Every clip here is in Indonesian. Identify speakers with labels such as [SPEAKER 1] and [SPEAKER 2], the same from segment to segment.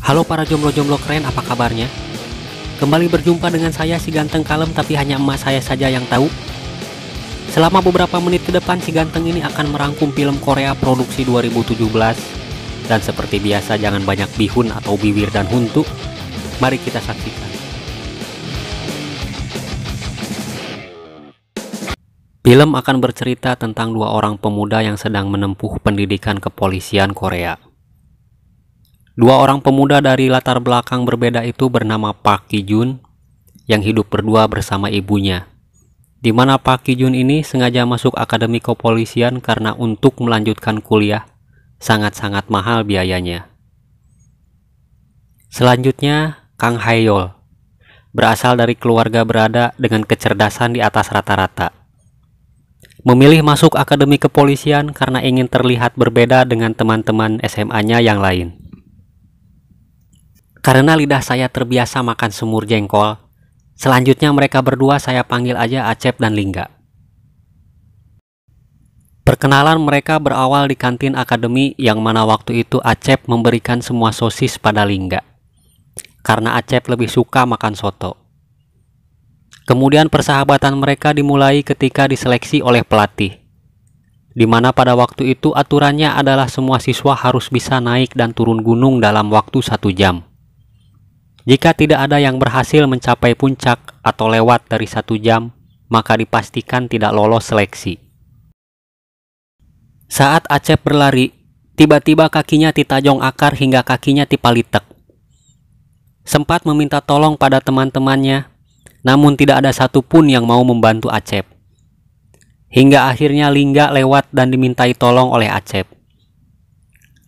[SPEAKER 1] Halo para jomblo-jomblo keren, apa kabarnya? Kembali berjumpa dengan saya si ganteng kalem, tapi hanya emak saya saja yang tahu. Selama beberapa menit ke depan si ganteng ini akan merangkum film Korea produksi 2017. Dan seperti biasa jangan banyak bihun atau bibir dan huntu. Mari kita saksikan. Film akan bercerita tentang dua orang pemuda yang sedang menempuh pendidikan kepolisian Korea. Dua orang pemuda dari latar belakang berbeda itu bernama Park Ki Jun yang hidup berdua bersama ibunya, di mana Park Ki Jun ini sengaja masuk akademi kepolisian karena untuk melanjutkan kuliah sangat-sangat mahal biayanya. Selanjutnya, Kang Hae-yol berasal dari keluarga berada dengan kecerdasan di atas rata-rata. Memilih masuk akademi kepolisian karena ingin terlihat berbeda dengan teman-teman SMA-nya yang lain. Karena lidah saya terbiasa makan semur jengkol, selanjutnya mereka berdua saya panggil aja Acep dan Lingga. Perkenalan mereka berawal di kantin akademi yang mana waktu itu Acep memberikan semua sosis pada Lingga, karena Acep lebih suka makan soto. Kemudian persahabatan mereka dimulai ketika diseleksi oleh pelatih, di mana pada waktu itu aturannya adalah semua siswa harus bisa naik dan turun gunung dalam waktu 1 jam. Jika tidak ada yang berhasil mencapai puncak atau lewat dari 1 jam, maka dipastikan tidak lolos seleksi. Saat Acep berlari, tiba-tiba kakinya ditajong akar hingga kakinya dipalitek. Sempat meminta tolong pada teman-temannya, namun tidak ada satupun yang mau membantu Acep. Hingga akhirnya Lingga lewat dan dimintai tolong oleh Acep.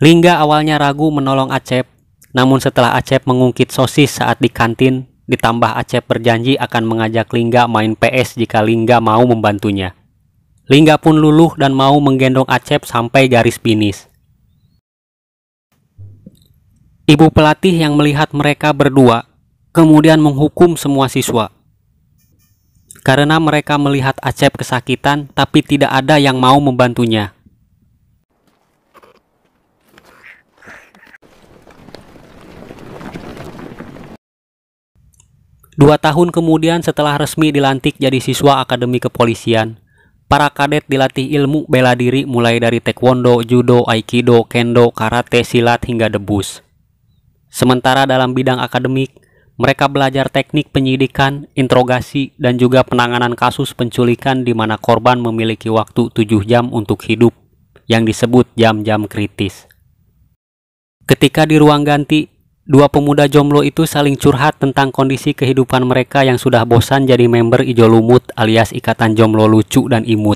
[SPEAKER 1] Lingga awalnya ragu menolong Acep, namun setelah Acep mengungkit sosis saat di kantin, ditambah Acep berjanji akan mengajak Lingga main PS jika Lingga mau membantunya. Lingga pun luluh dan mau menggendong Acep sampai garis finish. Ibu pelatih yang melihat mereka berdua kemudian menghukum semua siswa. Karena mereka melihat Acep kesakitan tapi tidak ada yang mau membantunya. Dua tahun kemudian setelah resmi dilantik jadi siswa akademi kepolisian, para kadet dilatih ilmu bela diri mulai dari taekwondo, judo, aikido, kendo, karate, silat hingga debus. Sementara dalam bidang akademik, mereka belajar teknik penyidikan, interogasi, dan juga penanganan kasus penculikan di mana korban memiliki waktu 7 jam untuk hidup, yang disebut jam-jam kritis. Ketika di ruang ganti, dua pemuda jomblo itu saling curhat tentang kondisi kehidupan mereka yang sudah bosan jadi member Ijo Lumut alias ikatan jomblo lucu dan imut.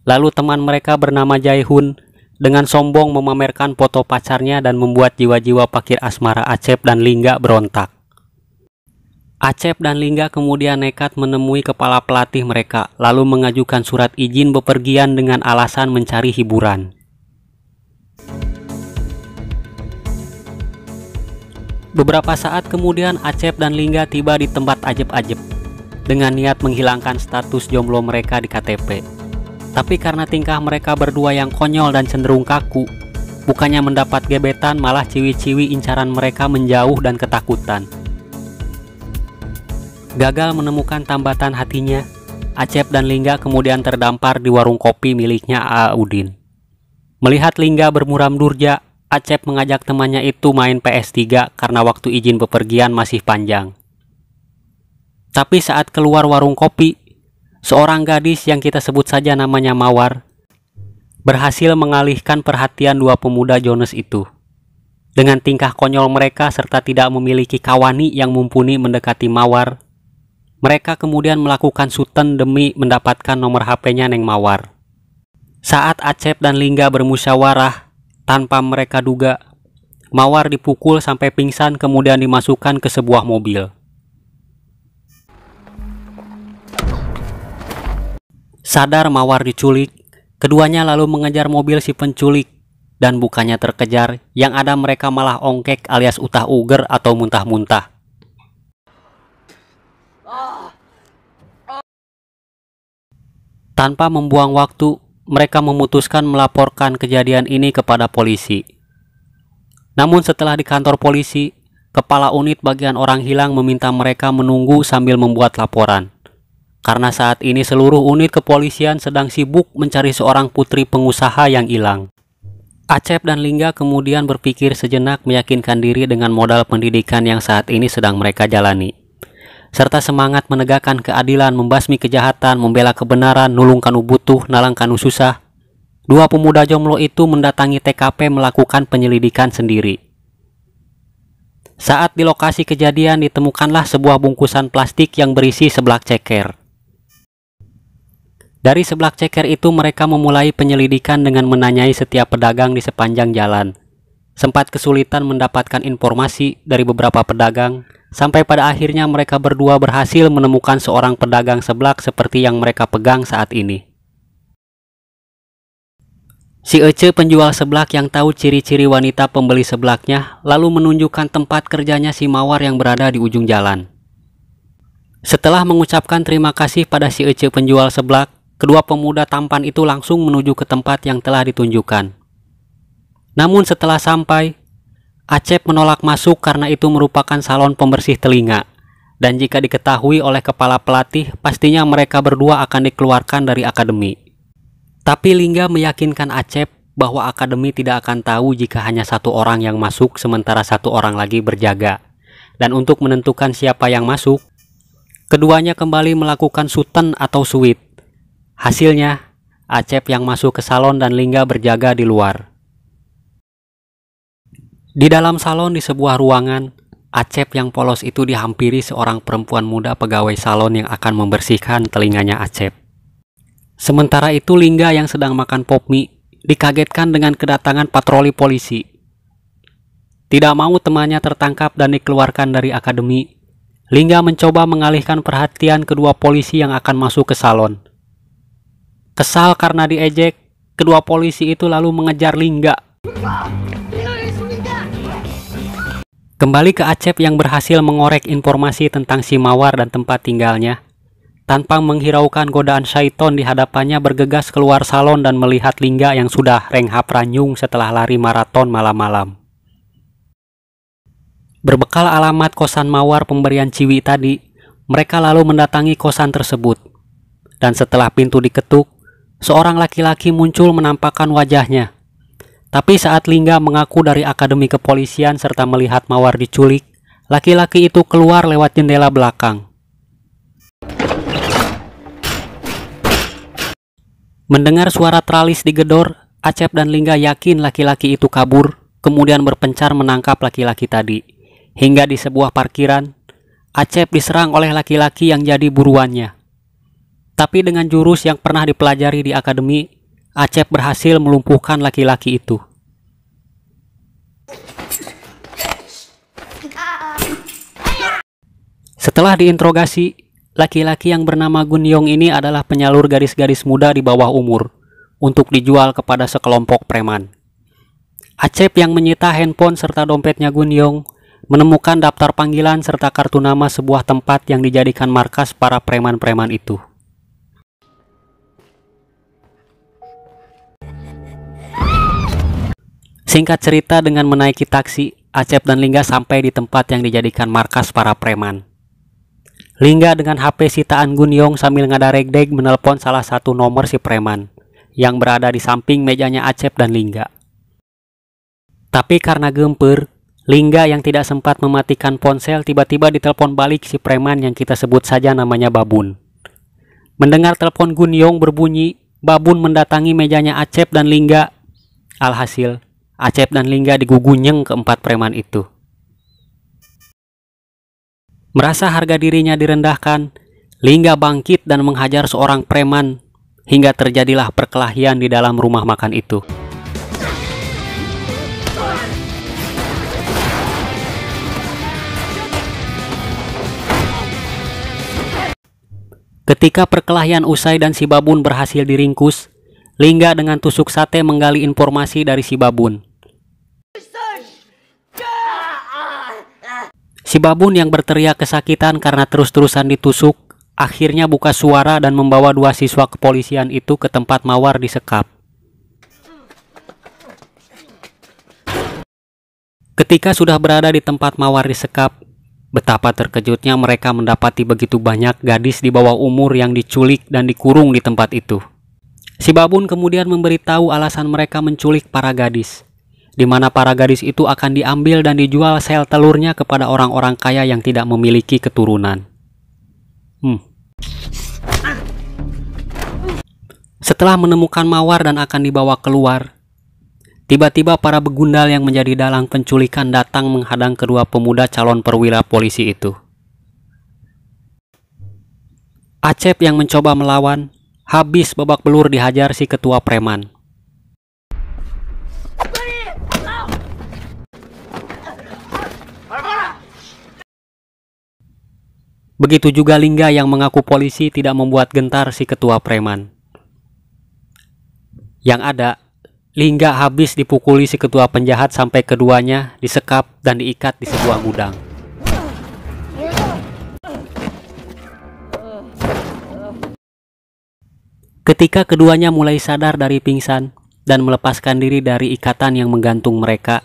[SPEAKER 1] Lalu teman mereka bernama Jae-hun dengan sombong memamerkan foto pacarnya dan membuat jiwa-jiwa pakir asmara Acep dan Lingga berontak. Acep dan Lingga kemudian nekat menemui kepala pelatih mereka lalu mengajukan surat izin bepergian dengan alasan mencari hiburan. Beberapa saat kemudian Acep dan Lingga tiba di tempat ajeb-ajeb dengan niat menghilangkan status jomblo mereka di KTP. Tapi karena tingkah mereka berdua yang konyol dan cenderung kaku, bukannya mendapat gebetan malah ciwi-ciwi incaran mereka menjauh dan ketakutan. Gagal menemukan tambatan hatinya, Acep dan Lingga kemudian terdampar di warung kopi miliknya A. Udin. Melihat Lingga bermuram durja, Acep mengajak temannya itu main PS3 karena waktu izin bepergian masih panjang. Tapi saat keluar warung kopi, seorang gadis yang kita sebut saja namanya Mawar berhasil mengalihkan perhatian dua pemuda Jones itu. Dengan tingkah konyol mereka serta tidak memiliki kawani yang mumpuni mendekati Mawar, mereka kemudian melakukan suten demi mendapatkan nomor HP-nya Neng Mawar. Saat Acep dan Lingga bermusyawarah, tanpa mereka duga, Mawar dipukul sampai pingsan kemudian dimasukkan ke sebuah mobil. Sadar Mawar diculik, keduanya lalu mengejar mobil si penculik dan bukannya terkejar, yang ada mereka malah ongkek alias utah uger atau muntah-muntah. Tanpa membuang waktu, mereka memutuskan melaporkan kejadian ini kepada polisi. Namun setelah di kantor polisi, kepala unit bagian orang hilang meminta mereka menunggu sambil membuat laporan. Karena saat ini seluruh unit kepolisian sedang sibuk mencari seorang putri pengusaha yang hilang. Acep dan Lingga kemudian berpikir sejenak meyakinkan diri dengan modal pendidikan yang saat ini sedang mereka jalani, serta semangat menegakkan keadilan, membasmi kejahatan, membela kebenaran, nulung kanu butuh, nalang kanu susah. Dua pemuda jomblo itu mendatangi TKP melakukan penyelidikan sendiri. Saat di lokasi kejadian ditemukanlah sebuah bungkusan plastik yang berisi seblak ceker. Dari seblak ceker itu mereka memulai penyelidikan dengan menanyai setiap pedagang di sepanjang jalan. Sempat kesulitan mendapatkan informasi dari beberapa pedagang, sampai pada akhirnya mereka berdua berhasil menemukan seorang pedagang seblak seperti yang mereka pegang saat ini. Si Ece penjual seblak yang tahu ciri-ciri wanita pembeli seblaknya lalu menunjukkan tempat kerjanya si Mawar yang berada di ujung jalan. Setelah mengucapkan terima kasih pada si Ece penjual seblak, kedua pemuda tampan itu langsung menuju ke tempat yang telah ditunjukkan. Namun setelah sampai, Acep menolak masuk karena itu merupakan salon pembersih telinga. Dan jika diketahui oleh kepala pelatih, pastinya mereka berdua akan dikeluarkan dari akademi. Tapi Lingga meyakinkan Acep bahwa akademi tidak akan tahu jika hanya satu orang yang masuk sementara satu orang lagi berjaga. Dan untuk menentukan siapa yang masuk, keduanya kembali melakukan suten atau suit. Hasilnya, Acep yang masuk ke salon dan Lingga berjaga di luar. Di dalam salon di sebuah ruangan, Acep yang polos itu dihampiri seorang perempuan muda pegawai salon yang akan membersihkan telinganya Acep. Sementara itu Lingga yang sedang makan pop mie dikagetkan dengan kedatangan patroli polisi. Tidak mau temannya tertangkap dan dikeluarkan dari akademi, Lingga mencoba mengalihkan perhatian kedua polisi yang akan masuk ke salon. Kesal karena diejek, kedua polisi itu lalu mengejar Lingga. Kembali ke Acep yang berhasil mengorek informasi tentang si Mawar dan tempat tinggalnya. Tanpa menghiraukan godaan syaiton di hadapannya bergegas keluar salon dan melihat Lingga yang sudah renghap ranyung setelah lari maraton malam-malam. Berbekal alamat kosan Mawar pemberian Ciwi tadi, mereka lalu mendatangi kosan tersebut. Dan setelah pintu diketuk, seorang laki-laki muncul menampakkan wajahnya. Tapi saat Lingga mengaku dari akademi kepolisian serta melihat Mawar diculik, laki-laki itu keluar lewat jendela belakang. Mendengar suara tralis digedor, Acep dan Lingga yakin laki-laki itu kabur, kemudian berpencar menangkap laki-laki tadi. Hingga di sebuah parkiran, Acep diserang oleh laki-laki yang jadi buruannya. Tapi dengan jurus yang pernah dipelajari di akademi, Acep berhasil melumpuhkan laki-laki itu. Setelah diinterogasi, laki-laki yang bernama Gunyong ini adalah penyalur gadis-gadis muda di bawah umur untuk dijual kepada sekelompok preman. Acep yang menyita handphone serta dompetnya Gunyong menemukan daftar panggilan serta kartu nama sebuah tempat yang dijadikan markas para preman-preman itu. Singkat cerita, dengan menaiki taksi, Acep dan Lingga sampai di tempat yang dijadikan markas para preman. Lingga dengan HP sitaan Gunyong sambil ngadareg-deg menelpon salah satu nomor si preman yang berada di samping mejanya Acep dan Lingga. Tapi karena gemper, Lingga yang tidak sempat mematikan ponsel tiba-tiba ditelepon balik si preman yang kita sebut saja namanya Babun. Mendengar telepon Gunyong berbunyi, Babun mendatangi mejanya Acep dan Lingga. Alhasil, Acep dan Lingga digugunyeng keempat preman itu. Merasa harga dirinya direndahkan, Lingga bangkit dan menghajar seorang preman hingga terjadilah perkelahian di dalam rumah makan itu. Ketika perkelahian usai dan si Babun berhasil diringkus, Lingga dengan tusuk sate menggali informasi dari si Babun. Si Babun yang berteriak kesakitan karena terus-terusan ditusuk, akhirnya buka suara dan membawa dua siswa kepolisian itu ke tempat Mawar disekap. Ketika sudah berada di tempat mawar disekap, betapa terkejutnya mereka mendapati begitu banyak gadis di bawah umur yang diculik dan dikurung di tempat itu. Si babun kemudian memberitahu alasan mereka menculik para gadis, di mana para gadis itu akan diambil dan dijual sel telurnya kepada orang-orang kaya yang tidak memiliki keturunan. Setelah menemukan mawar dan akan dibawa keluar, tiba-tiba para begundal yang menjadi dalang penculikan datang menghadang kedua pemuda calon perwira polisi itu. Acep yang mencoba melawan, habis babak belur dihajar si ketua preman. Begitu juga Lingga yang mengaku polisi tidak membuat gentar si ketua preman. Yang ada, Lingga habis dipukuli si ketua penjahat sampai keduanya disekap dan diikat di sebuah gudang. Ketika keduanya mulai sadar dari pingsan dan melepaskan diri dari ikatan yang menggantung mereka,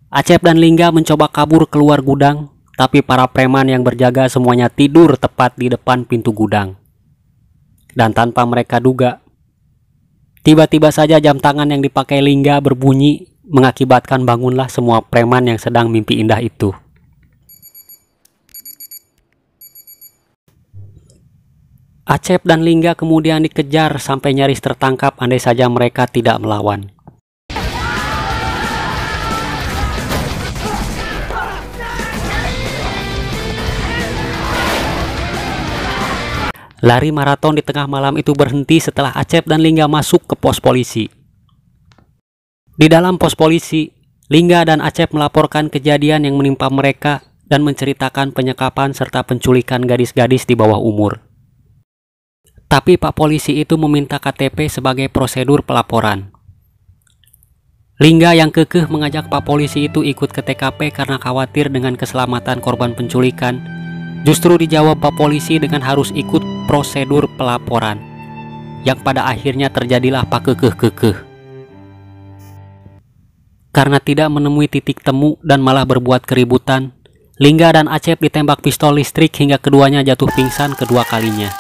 [SPEAKER 1] Acep dan Lingga mencoba kabur keluar gudang, tapi para preman yang berjaga semuanya tidur tepat di depan pintu gudang. Dan tanpa mereka duga, tiba-tiba saja jam tangan yang dipakai Lingga berbunyi, mengakibatkan bangunlah semua preman yang sedang mimpi indah itu. Acep dan Lingga kemudian dikejar sampai nyaris tertangkap andai saja mereka tidak melawan. Lari maraton di tengah malam itu berhenti setelah Acep dan Lingga masuk ke pos polisi. Di dalam pos polisi, Lingga dan Acep melaporkan kejadian yang menimpa mereka dan menceritakan penyekapan serta penculikan gadis-gadis di bawah umur. Tapi Pak Polisi itu meminta KTP sebagai prosedur pelaporan. Lingga yang kekeh mengajak Pak Polisi itu ikut ke TKP karena khawatir dengan keselamatan korban penculikan. Justru dijawab Pak Polisi dengan harus ikut prosedur pelaporan, yang pada akhirnya terjadilah Pak kekeh-kekeh. Karena tidak menemui titik temu dan malah berbuat keributan, Lingga dan Acep ditembak pistol listrik hingga keduanya jatuh pingsan kedua kalinya.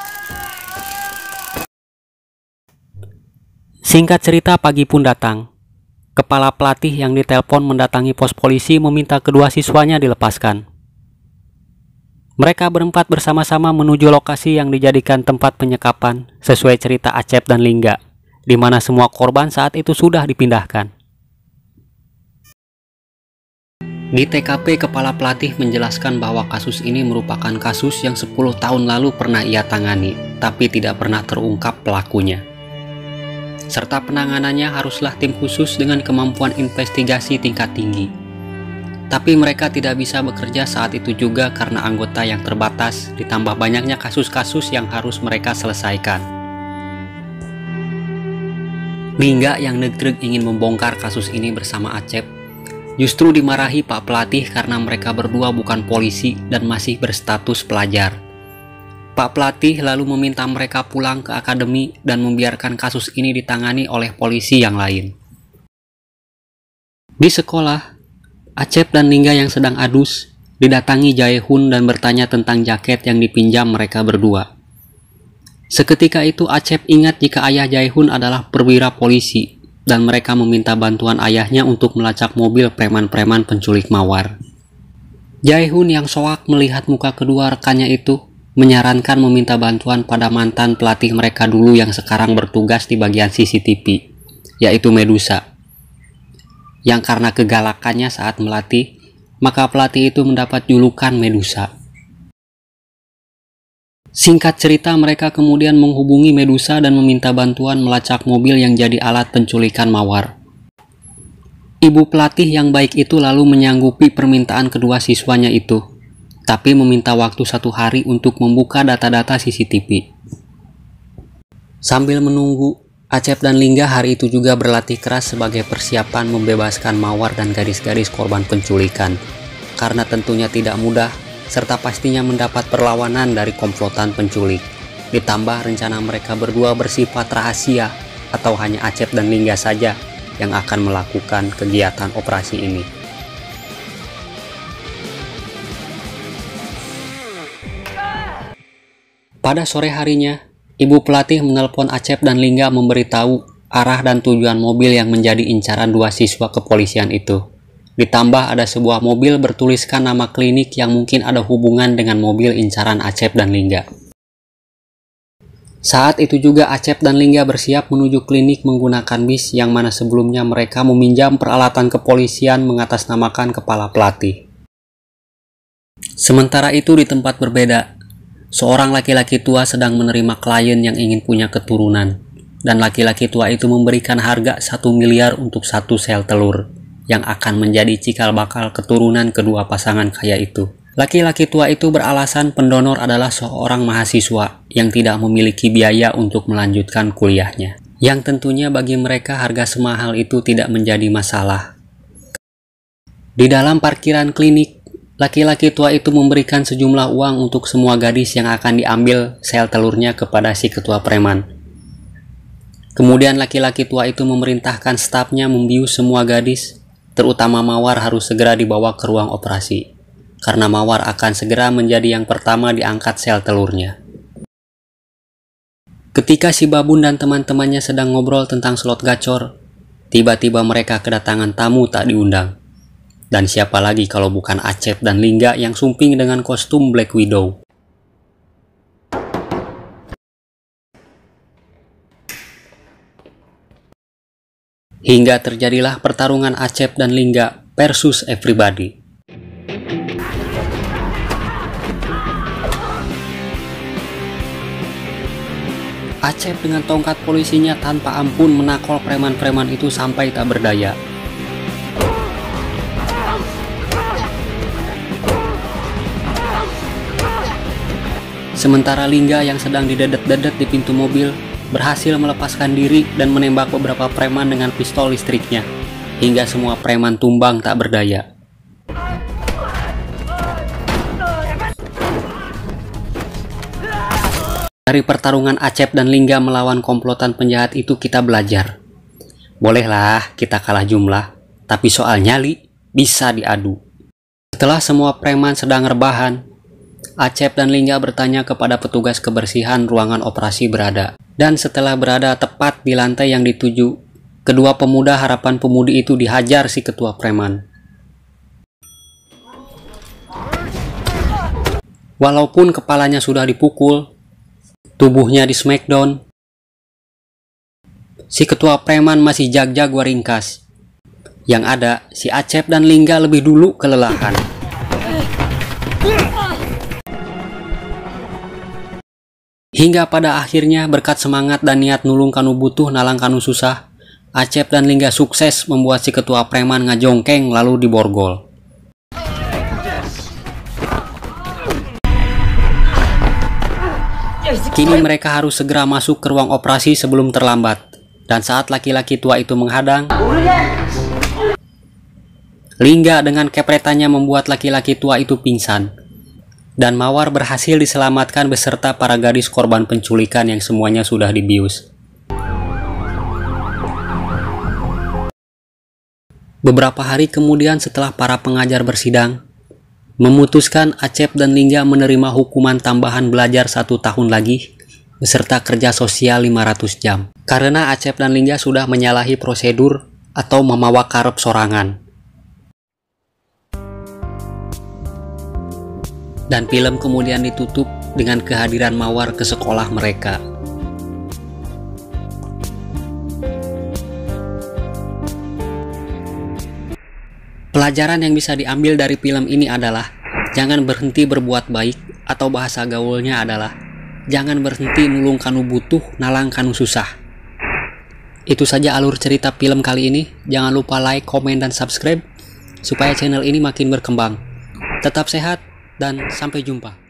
[SPEAKER 1] Singkat cerita, pagi pun datang. Kepala pelatih yang ditelepon mendatangi pos polisi meminta kedua siswanya dilepaskan. Mereka berempat bersama-sama menuju lokasi yang dijadikan tempat penyekapan sesuai cerita Acep dan Lingga, di mana semua korban saat itu sudah dipindahkan. Di TKP, kepala pelatih menjelaskan bahwa kasus ini merupakan kasus yang 10 tahun lalu pernah ia tangani, tapi tidak pernah terungkap pelakunya. Serta penanganannya haruslah tim khusus dengan kemampuan investigasi tingkat tinggi. Tapi mereka tidak bisa bekerja saat itu juga karena anggota yang terbatas, ditambah banyaknya kasus-kasus yang harus mereka selesaikan. Lingga yang negreg ingin membongkar kasus ini bersama Acep, justru dimarahi Pak Pelatih karena mereka berdua bukan polisi dan masih berstatus pelajar. Pak Pelatih lalu meminta mereka pulang ke akademi dan membiarkan kasus ini ditangani oleh polisi yang lain. Di sekolah, Acep dan Lingga yang sedang adus didatangi Jaehun dan bertanya tentang jaket yang dipinjam mereka berdua. Seketika itu Acep ingat jika ayah Jaehun adalah perwira polisi dan mereka meminta bantuan ayahnya untuk melacak mobil preman-preman penculik mawar. Jaehun yang soak melihat muka kedua rekannya itu menyarankan meminta bantuan pada mantan pelatih mereka dulu yang sekarang bertugas di bagian CCTV, yaitu Medusa. Yang karena kegalakannya saat melatih, maka pelatih itu mendapat julukan Medusa. Singkat cerita, mereka kemudian menghubungi Medusa dan meminta bantuan melacak mobil yang jadi alat penculikan mawar. Ibu pelatih yang baik itu lalu menyanggupi permintaan kedua siswanya itu, tapi meminta waktu 1 hari untuk membuka data-data CCTV. Sambil menunggu, Acep dan Lingga hari itu juga berlatih keras sebagai persiapan membebaskan mawar dan gadis-gadis korban penculikan, karena tentunya tidak mudah, serta pastinya mendapat perlawanan dari komplotan penculik. Ditambah rencana mereka berdua bersifat rahasia, atau hanya Acep dan Lingga saja yang akan melakukan kegiatan operasi ini. Pada sore harinya, ibu pelatih menelpon Acep dan Lingga memberitahu arah dan tujuan mobil yang menjadi incaran dua siswa kepolisian itu. Ditambah ada sebuah mobil bertuliskan nama klinik yang mungkin ada hubungan dengan mobil incaran Acep dan Lingga. Saat itu juga Acep dan Lingga bersiap menuju klinik menggunakan bis yang mana sebelumnya mereka meminjam peralatan kepolisian mengatasnamakan kepala pelatih. Sementara itu di tempat berbeda, seorang laki-laki tua sedang menerima klien yang ingin punya keturunan, dan laki-laki tua itu memberikan harga 1 miliar untuk 1 sel telur, yang akan menjadi cikal bakal keturunan kedua pasangan kaya itu. Laki-laki tua itu beralasan pendonor adalah seorang mahasiswa yang tidak memiliki biaya untuk melanjutkan kuliahnya, yang tentunya bagi mereka harga semahal itu tidak menjadi masalah. Di dalam parkiran klinik, laki-laki tua itu memberikan sejumlah uang untuk semua gadis yang akan diambil sel telurnya kepada si ketua preman. Kemudian laki-laki tua itu memerintahkan stafnya membius semua gadis, terutama Mawar harus segera dibawa ke ruang operasi, karena Mawar akan segera menjadi yang pertama diangkat sel telurnya. Ketika si Babun dan teman-temannya sedang ngobrol tentang slot gacor, tiba-tiba mereka kedatangan tamu tak diundang. Dan siapa lagi kalau bukan Acep dan Lingga yang sumping dengan kostum Black Widow. Hingga terjadilah pertarungan Acep dan Lingga versus everybody. Acep dengan tongkat polisinya tanpa ampun menakol preman-preman itu sampai tak berdaya. Sementara Lingga yang sedang didedet-dedet di pintu mobil berhasil melepaskan diri dan menembak beberapa preman dengan pistol listriknya, hingga semua preman tumbang tak berdaya. Dari pertarungan Acep dan Lingga melawan komplotan penjahat itu kita belajar. Bolehlah kita kalah jumlah, tapi soal nyali bisa diadu. Setelah semua preman sedang rebahan, Acep dan Lingga bertanya kepada petugas kebersihan ruangan operasi berada. Dan setelah berada tepat di lantai yang dituju, kedua pemuda harapan pemudi itu dihajar si ketua preman. Walaupun kepalanya sudah dipukul, tubuhnya di smackdown, si ketua preman masih jag-jag waringkas. Yang ada, si Acep dan Lingga lebih dulu kelelahan. Hingga pada akhirnya berkat semangat dan niat nulung kanu butuh nalang kanu susah, Acep dan Lingga sukses membuat si ketua preman ngajongkeng lalu diborgol. Kini mereka harus segera masuk ke ruang operasi sebelum terlambat. Dan saat laki-laki tua itu menghadang, Lingga dengan kepretannya membuat laki-laki tua itu pingsan. Dan Mawar berhasil diselamatkan beserta para gadis korban penculikan yang semuanya sudah dibius. Beberapa hari kemudian setelah para pengajar bersidang, memutuskan Acep dan Lingga menerima hukuman tambahan belajar 1 tahun lagi, beserta kerja sosial 500 jam. Karena Acep dan Lingga sudah menyalahi prosedur atau memawa karep sorangan. Dan film kemudian ditutup dengan kehadiran Mawar ke sekolah mereka. Pelajaran yang bisa diambil dari film ini adalah jangan berhenti berbuat baik, atau bahasa gaulnya adalah jangan berhenti nulung kanu butuh nalang kanu susah. Itu saja alur cerita film kali ini. Jangan lupa like, komen, dan subscribe supaya channel ini makin berkembang. Tetap sehat dan sampai jumpa.